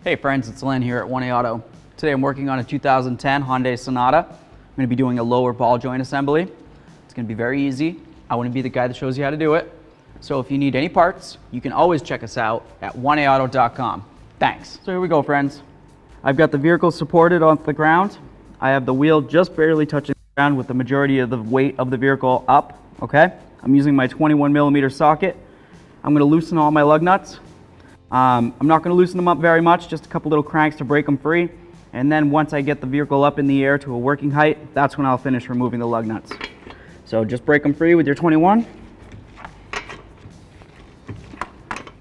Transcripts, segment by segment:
Hey friends, it's Len here at 1A Auto. Today I'm working on a 2010 Hyundai Sonata. I'm going to be doing a lower ball joint assembly. It's going to be very easy. I want to be the guy that shows you how to do it. So if you need any parts, you can always check us out at 1aauto.com. Thanks. So here we go, friends. I've got the vehicle supported off the ground. I have the wheel just barely touching the ground with the majority of the weight of the vehicle up, okay? I'm using my 21mm socket. I'm going to loosen all my lug nuts. I'm not going to loosen them up very much, just a couple little cranks to break them free. And then once I get the vehicle up in the air to a working height, that's when I'll finish removing the lug nuts. So just break them free with your 21.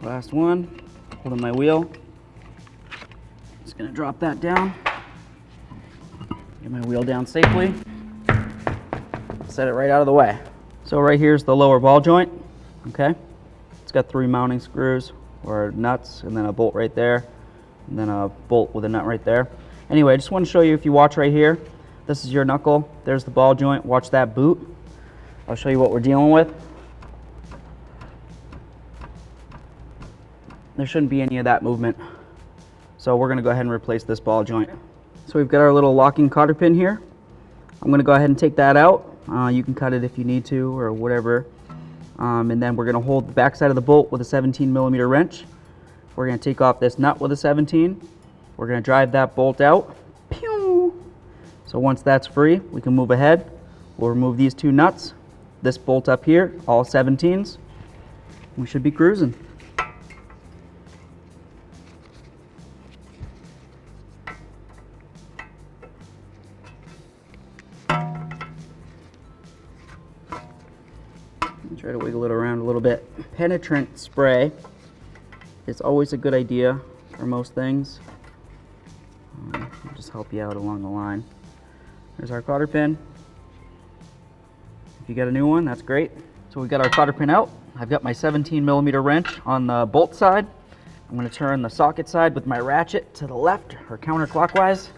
Last one, holding my wheel. Just going to drop that down. Get my wheel down safely. Set it right out of the way. So right here's the lower ball joint, okay? It's got 3 mounting screws or nuts, and then a bolt right there, and then a bolt with a nut right there. Anyway, I just want to show you, if you watch right here, this is your knuckle, there's the ball joint, watch that boot. I'll show you what we're dealing with. There shouldn't be any of that movement. So we're going to go ahead and replace this ball joint. So we've got our little locking cotter pin here. I'm going to go ahead and take that out. You can cut it if you need to or whatever. And then we're going to hold the back side of the bolt with a 17mm wrench. We're going to take off this nut with a 17. We're going to drive that bolt out. Pew! So once that's free, we can move ahead. We'll remove these 2 nuts. This bolt up here, all 17s. We should be cruising. Try to wiggle it around a little bit. Penetrant spray is always a good idea for most things. It'll just help you out along the line. There's our cotter pin. If you get a new one, that's great. So we got our cotter pin out. I've got my 17mm wrench on the bolt side. I'm going to turn the socket side with my ratchet to the left or counterclockwise.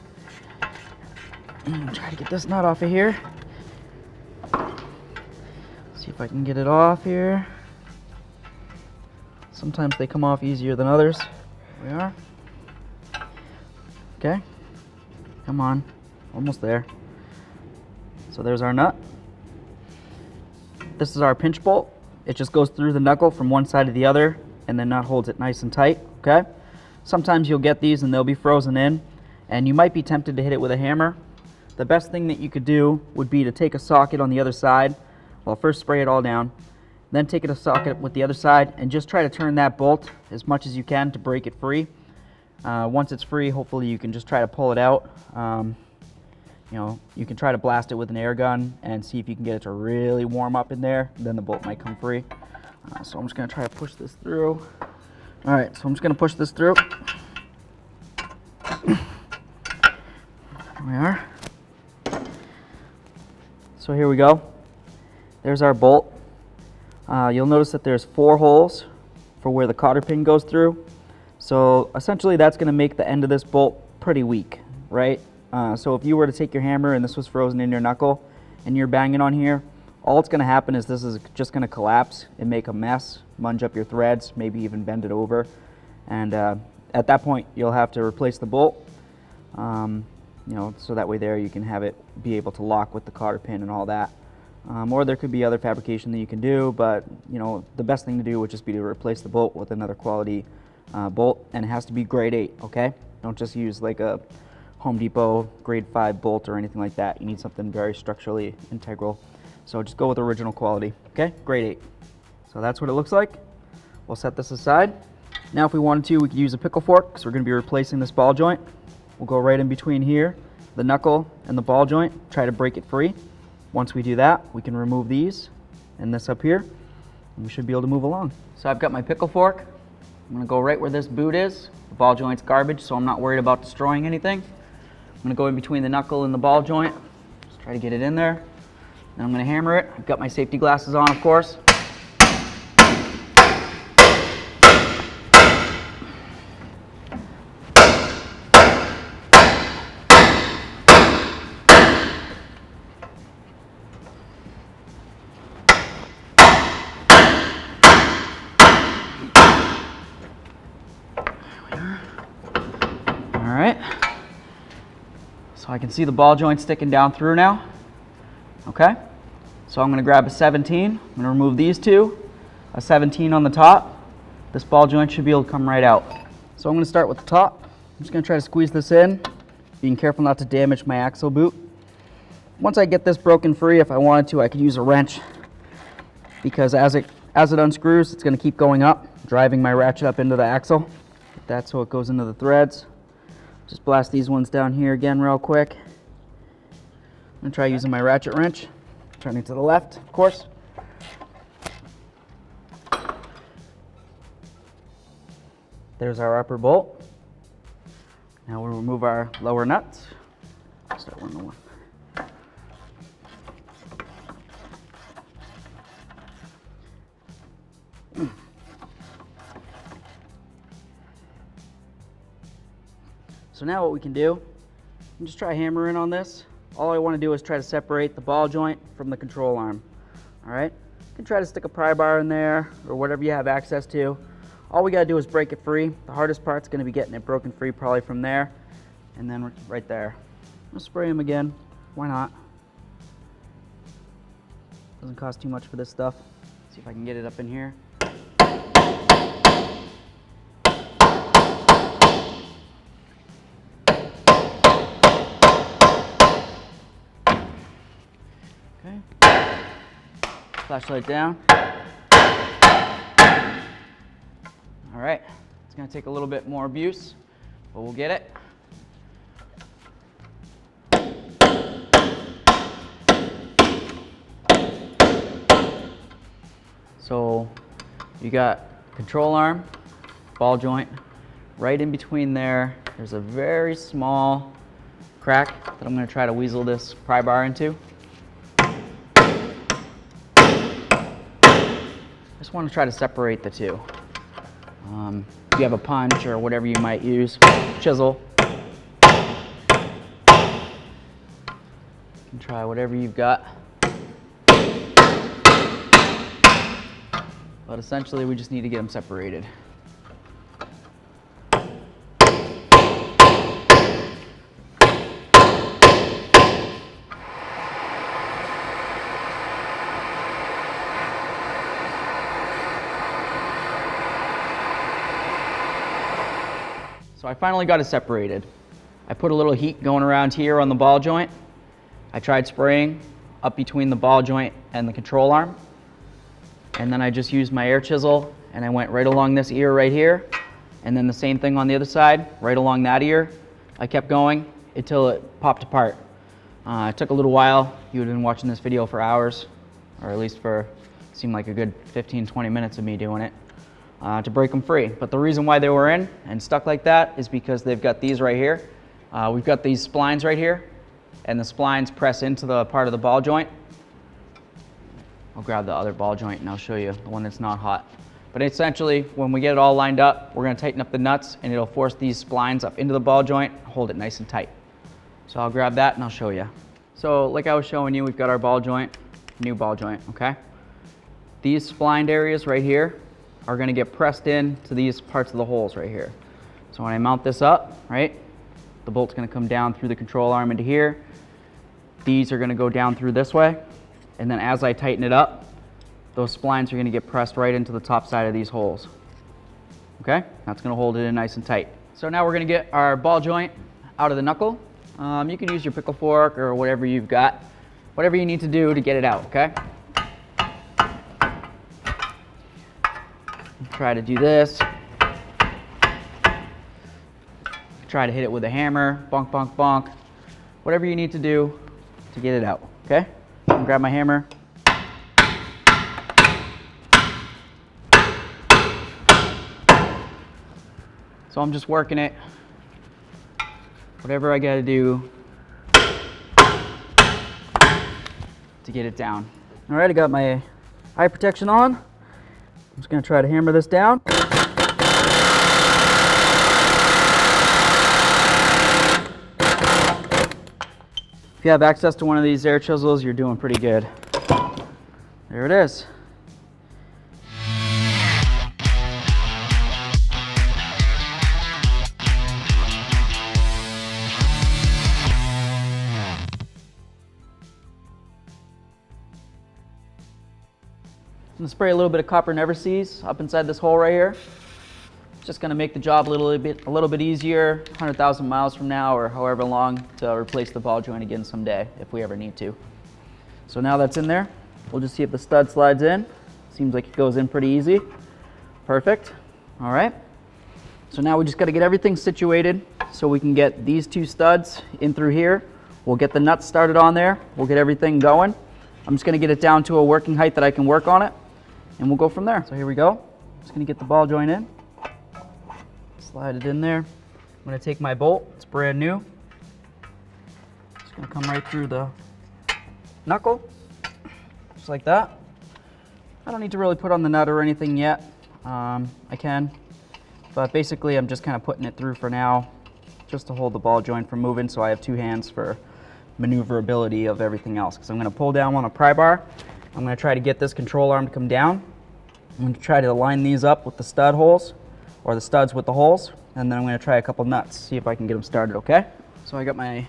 Try to get this nut off of here. See if I can get it off here. Sometimes they come off easier than others. Here we are. Okay. Come on. Almost there. So there's our nut. This is our pinch bolt. It just goes through the knuckle from one side to the other and then nut holds it nice and tight. Okay. Sometimes you'll get these and they'll be frozen in and you might be tempted to hit it with a hammer. The best thing that you could do would be to take a socket on the other side. Well, first spray it all down, then take it a socket with the other side and just try to turn that bolt as much as you can to break it free. Once it's free, hopefully you can just try to pull it out. You know, you can try to blast it with an air gun and see if you can get it to really warm up in there. Then the bolt might come free. So I'm just going to try to push this through. All right, so I'm just going to push this through. There we are. So here we go. There's our bolt. You'll notice that there's 4 holes for where the cotter pin goes through. So essentially that's going to make the end of this bolt pretty weak, right? So if you were to take your hammer and this was frozen in your knuckle and you're banging on here, all it's going to happen is this is just going to collapse and make a mess, munge up your threads, maybe even bend it over. And at that point you'll have to replace the bolt. You know, so that way there you can have it be able to lock with the cotter pin and all that. Or there could be other fabrication that you can do, but you know, the best thing to do would just be to replace the bolt with another quality bolt, and it has to be grade 8, okay? Don't just use like a Home Depot grade 5 bolt or anything like that. You need something very structurally integral. So just go with original quality, okay? Grade 8. So that's what it looks like. We'll set this aside. Now if we wanted to, we could use a pickle fork, because we're going to be replacing this ball joint. We'll go right in between here, the knuckle and the ball joint, try to break it free. Once we do that, we can remove these and this up here, and we should be able to move along. So I've got my pickle fork. I'm going to go right where this boot is. The ball joint's garbage, so I'm not worried about destroying anything. I'm going to go in between the knuckle and the ball joint. Just try to get it in there. Then I'm going to hammer it. I've got my safety glasses on, of course. I can see the ball joint sticking down through now. Okay, so I'm going to grab a 17. I'm going to remove these two, a 17 on the top. This ball joint should be able to come right out. So I'm going to start with the top. I'm just going to try to squeeze this in, being careful not to damage my axle boot. Once I get this broken free, if I wanted to, I could use a wrench, because as it unscrews, it's going to keep going up, driving my ratchet up into the axle. That's so it goes into the threads. Just blast these ones down here again real quick. I'm going to try using my ratchet wrench, turning to the left, of course. There's our upper bolt. Now we'll remove our lower nuts. Start one to one. So now what we can do, just try hammering on this. All I want to do is try to separate the ball joint from the control arm. All right? You can try to stick a pry bar in there or whatever you have access to. All we got to do is break it free. The hardest part's going to be getting it broken free, probably from there, and then right there. I'll spray them again. Why not? Doesn't cost too much for this stuff. See if I can get it up in here. Okay. Flashlight down. All right, it's going to take a little bit more abuse, but we'll get it. So you got control arm, ball joint, right in between there. There's a very small crack that I'm going to try to weasel this pry bar into. Just want to try to separate the two. If you have a punch or whatever you might use, chisel. You can try whatever you've got. But essentially we just need to get them separated. So I finally got it separated. I put a little heat going around here on the ball joint. I tried spraying up between the ball joint and the control arm. And then I just used my air chisel and I went right along this ear right here. And then the same thing on the other side, right along that ear. I kept going until it popped apart. It took a little while. You would have been watching this video for hours, or at least for, seemed like a good 15-20 minutes of me doing it. To break them free. But the reason why they were in and stuck like that is because they've got these right here. We've got these splines right here, and the splines press into the part of the ball joint. I'll grab the other ball joint and I'll show you the one that's not hot. But essentially, when we get it all lined up, we're going to tighten up the nuts and it'll force these splines up into the ball joint, hold it nice and tight. So I'll grab that and I'll show you. So like I was showing you, we've got our ball joint, new ball joint, okay? These splined areas right here are going to get pressed in to these parts of the holes right here. So when I mount this up, right, the bolt's going to come down through the control arm into here. These are going to go down through this way, and then as I tighten it up, those splines are going to get pressed right into the top side of these holes. Okay, that's going to hold it in nice and tight. So now we're going to get our ball joint out of the knuckle. You can use your pickle fork or whatever you've got, whatever you need to do to get it out, okay? Try to do this. Try to hit it with a hammer, bonk, bonk, bonk. Whatever you need to do to get it out, okay? I'm gonna grab my hammer. So I'm just working it. Whatever I gotta do to get it down. All right, I got my eye protection on. I'm just going to try to hammer this down. If you have access to one of these air chisels, you're doing pretty good. There it is. gonna spray a little bit of copper never sees up inside this hole right here. Just gonna make the job a little bit easier, 100,000 miles from now or however long, to replace the ball joint again someday if we ever need to. So now that's in there, we'll just see if the stud slides in. Seems like it goes in pretty easy. Perfect. All right. So now we just got to get everything situated so we can get these two studs in through here. We'll get the nuts started on there. We'll get everything going. I'm just going to get it down to a working height that I can work on it, and we'll go from there. So here we go. Just going to get the ball joint in. Slide it in there. I'm going to take my bolt. It's brand new. It's going to come right through the knuckle, just like that. I don't need to really put on the nut or anything yet. I can, but basically I'm just kind of putting it through for now, just to hold the ball joint from moving, so I have two hands for maneuverability of everything else. Because I'm going to pull down on a pry bar. I'm going to try to get this control arm to come down. I'm going to try to line these up with the stud holes, or the studs with the holes, and then I'm going to try a couple nuts, see if I can get them started, okay? So I got my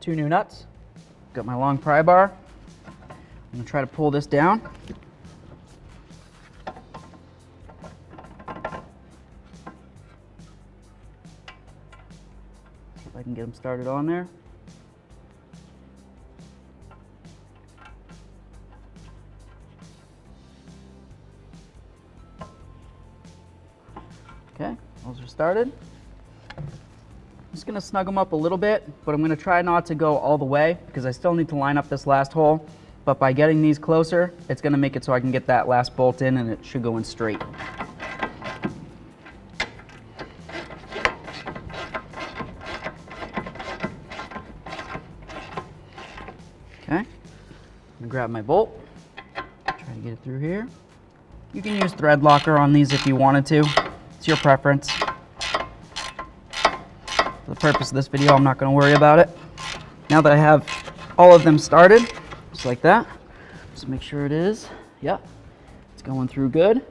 two new nuts, got my long pry bar. I'm going to try to pull this down. I can get them started on there. Okay, those are started. I'm just going to snug them up a little bit, but I'm going to try not to go all the way because I still need to line up this last hole. But by getting these closer, it's going to make it so I can get that last bolt in, and it should go in straight. Okay, I'm gonna grab my bolt, try to get it through here. You can use thread locker on these if you wanted to. It's your preference. For the purpose of this video, I'm not gonna worry about it. Now that I have all of them started, just like that, just make sure it is. Yep, it's going through good.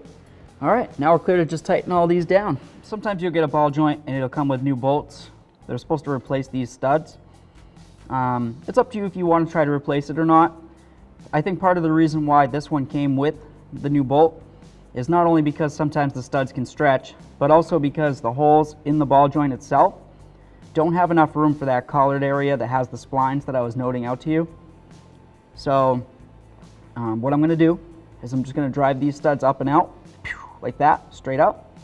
All right, now we're clear to just tighten all these down. Sometimes you'll get a ball joint and it'll come with new bolts. They're supposed to replace these studs. It's up to you if you want to try to replace it or not. I think part of the reason why this one came with the new bolt is not only because sometimes the studs can stretch, but also because the holes in the ball joint itself don't have enough room for that collared area that has the splines that I was noting out to you. So what I'm going to do is I'm just going to drive these studs up and out, like that, straight up.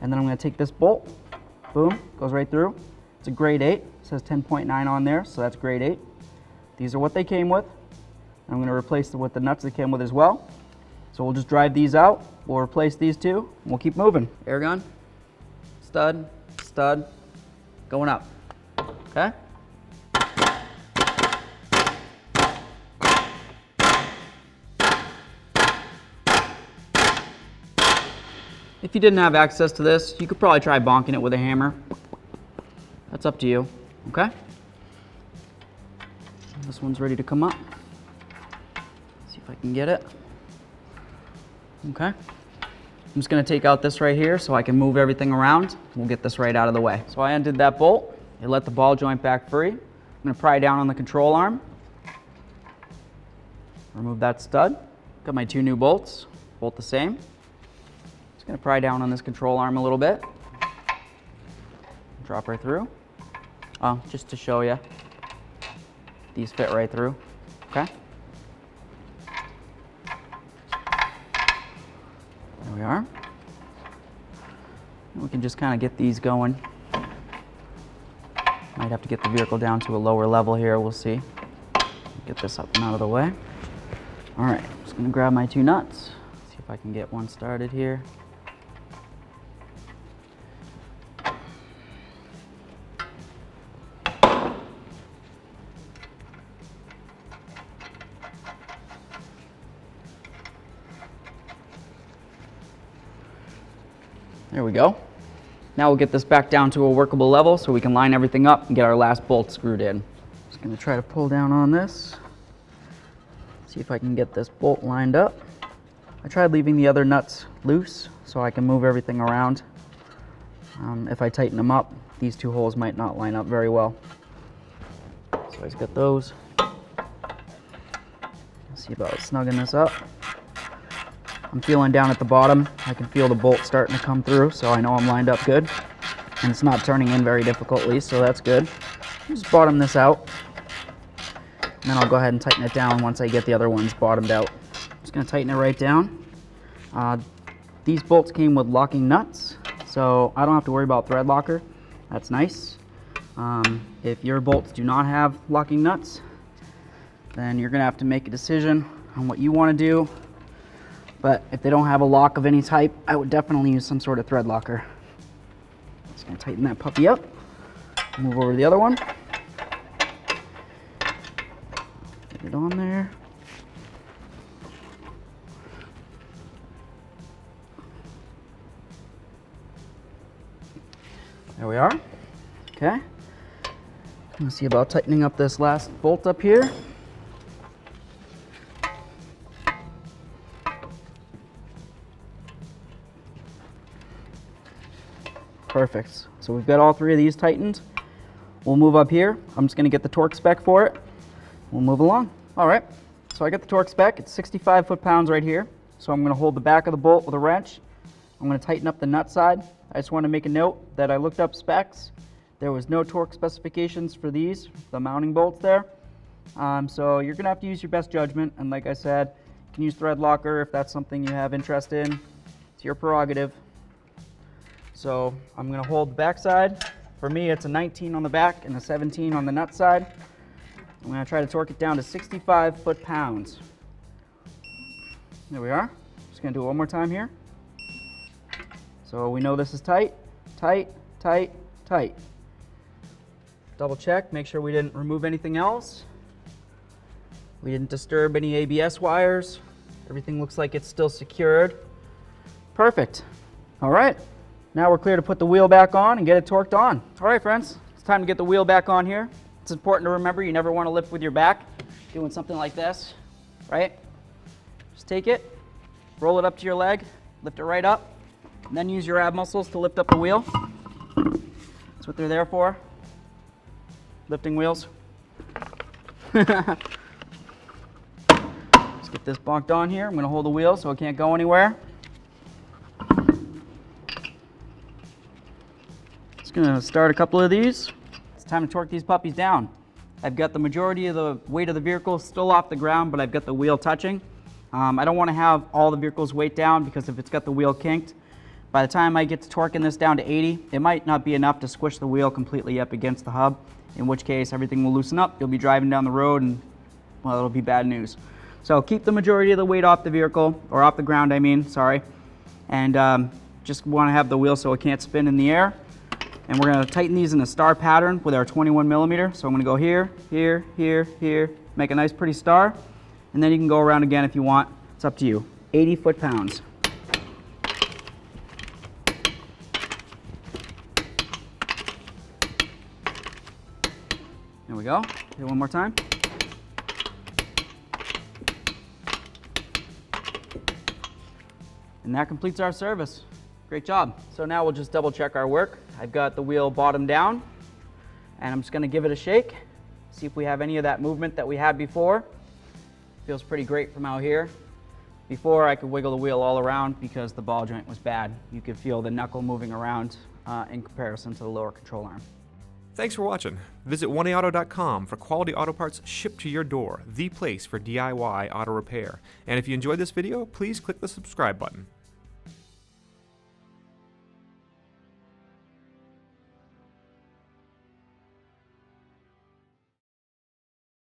And then I'm going to take this bolt, boom, goes right through. It's a grade 8, it says 10.9 on there, so that's grade 8. These are what they came with. I'm going to replace them with the nuts they came with as well. So we'll just drive these out, we'll replace these two, and we'll keep moving. Air gun, stud, stud, going up, okay? If you didn't have access to this, you could probably try bonking it with a hammer. That's up to you, okay? This one's ready to come up. See if I can get it. Okay. I'm just gonna take out this right here so I can move everything around. We'll get this right out of the way. So I undid that bolt. It let the ball joint back free. I'm gonna pry down on the control arm. Remove that stud. Got my two new bolts, both the same. Just gonna pry down on this control arm a little bit. Drop right through. Oh, just to show you, these fit right through, okay? There we are. And we can just kind of get these going. Might have to get the vehicle down to a lower level here, we'll see. Get this up and out of the way. All right, just gonna grab my two nuts. See if I can get one started here. There we go. Now we'll get this back down to a workable level so we can line everything up and get our last bolt screwed in. Just gonna try to pull down on this. See if I can get this bolt lined up. I tried leaving the other nuts loose so I can move everything around. If I tighten them up, these two holes might not line up very well. So I just got those. Let's see about snugging this up. I'm feeling down at the bottom. I can feel the bolt starting to come through, so I know I'm lined up good. And it's not turning in very difficultly, so that's good. Just bottom this out. And then I'll go ahead and tighten it down once I get the other ones bottomed out. Just gonna tighten it right down. These bolts came with locking nuts, so I don't have to worry about thread locker. That's nice. If your bolts do not have locking nuts, then you're gonna have to make a decision on what you wanna do. But if they don't have a lock of any type, I would definitely use some sort of thread locker. Just gonna tighten that puppy up. Move over to the other one. Get it on there. There we are. Okay. Let's see about tightening up this last bolt up here. Perfect. So we've got all three of these tightened. We'll move up here. I'm just going to get the torque spec for it. We'll move along. All right. So I got the torque spec. It's 65 foot-pounds right here. So I'm going to hold the back of the bolt with a wrench. I'm going to tighten up the nut side. I just want to make a note that I looked up specs. There was no torque specifications for these, the mounting bolts there. So you're going to have to use your best judgment. And like I said, you can use thread locker if that's something you have interest in. It's your prerogative. So I'm going to hold the back side. For me, it's a 19 on the back and a 17 on the nut side. I'm going to try to torque it down to 65 foot-pounds. There we are. Just going to do it one more time here. So we know this is tight, tight, tight, tight. Double check, make sure we didn't remove anything else. We didn't disturb any ABS wires. Everything looks like it's still secured. Perfect. All right. Now we're clear to put the wheel back on and get it torqued on. All right, friends, it's time to get the wheel back on here. It's important to remember you never want to lift with your back doing something like this, right? Just take it, roll it up to your leg, lift it right up, and then use your ab muscles to lift up the wheel. That's what they're there for, lifting wheels. Let's get this bonked on here. I'm going to hold the wheel so it can't go anywhere. Gonna start a couple of these. It's time to torque these puppies down. I've got the majority of the weight of the vehicle still off the ground, but I've got the wheel touching. I don't want to have all the vehicle's weight down because if it's got the wheel kinked, by the time I get to torquing this down to 80, it might not be enough to squish the wheel completely up against the hub, in which case everything will loosen up. You'll be driving down the road and, well, it'll be bad news. So keep the majority of the weight off the vehicle, or off the ground, I mean, sorry. And just want to have the wheel so it can't spin in the air. And we're going to tighten these in a star pattern with our 21 millimeter. So I'm going to go here, here, here, here, make a nice pretty star. And then you can go around again if you want. It's up to you. 80 foot-pounds. There we go. Do it one more time. And that completes our service. Great job. So now we'll just double check our work. I've got the wheel bottom down, and I'm just going to give it a shake, see if we have any of that movement that we had before. Feels pretty great from out here. Before, I could wiggle the wheel all around because the ball joint was bad. You could feel the knuckle moving around in comparison to the lower control arm. Thanks for watching. Visit 1aauto.com for quality auto parts shipped to your door, the place for DIY auto repair. And if you enjoyed this video, please click the subscribe button.